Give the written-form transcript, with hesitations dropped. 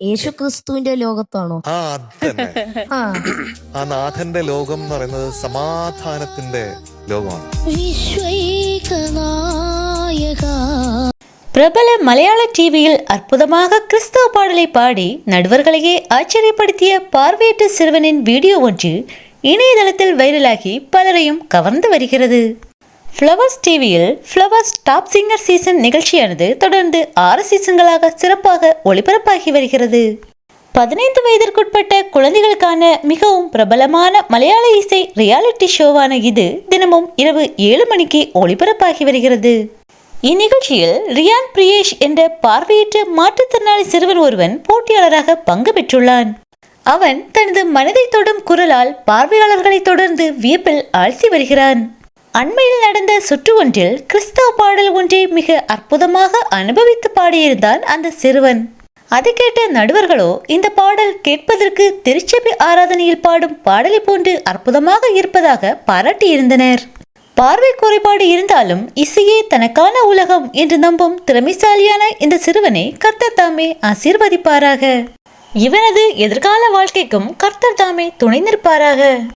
യേശു ക്രിസ്തുവിന്റെ ലോകത്താണോ? അതന്നെ. ആ ആ നാഥന്റെ ലോകം എന്ന് പറയുന്നത് സമാധാനത്തിന്റെ ലോകമാണ്. பிரபல மலையாள டிவியில் அற்புதமாக கிறிஸ்தவ பாடலை பாடி நடுவர்களையே ஆச்சரியப்படுத்திய பார்வையற்ற சிறுவனின் வீடியோ ஒன்று இணையதளத்தில் வைரலாகி பலரையும் கவர்ந்து வருகிறது. ஃப்ளவர்ஸ் டிவியில் ஃப்ளவர்ஸ் டாப் சிங்கர் சீசன் நிகழ்ச்சியானது தொடர்ந்து 6 சீசன்களாக சிறப்பாக ஒளிபரப்பாகி வருகிறது. 15 வயதிற்குட்பட்ட குழந்தைகளுக்கான மிகவும் பிரபலமான மலையாள இசை ரியாலிட்டி ஷோவான இது தினமும் இரவு 7 மணிக்கு ஒளிபரப்பாகி வருகிறது. இந்நிகழ்ச்சியில் ரியான் பிரியேஷ் என்ற பார்வையற்ற மாற்றுத்திறனாளி சிறுவன் ஒருவன் போட்டியாளராக பங்கு பெற்றுள்ளான். அவன் தனது மனதை தொடும் குரலால் பார்வையாளர்களை தொடர்ந்து வியப்பில் ஆழ்த்தி வருகிறான். அண்மையில் நடந்த சுற்று ஒன்றில் கிறிஸ்தவ பாடல் ஒன்றை மிக அற்புதமாக அனுபவித்து பாடியிருந்தான் அந்த சிறுவன். அதை கேட்ட நடுவர்களோ இந்த பாடல் கேட்பதற்கு திருச்சபை ஆராதனையில் பாடும் பாடலை போன்று அற்புதமாக இருப்பதாக பாராட்டியிருந்தனர். பார்வை குறைபாடு இருந்தாலும் இசையே தனக்கான உலகம் என்று நம்பும் திறமைசாலியான இந்த சிறுவனை கர்த்தர் தாமே ஆசீர்வதிப்பாராக. இவனது எதிர்கால வாழ்க்கைக்கும் கர்த்தர் தாமே துணை நிற்பாராக.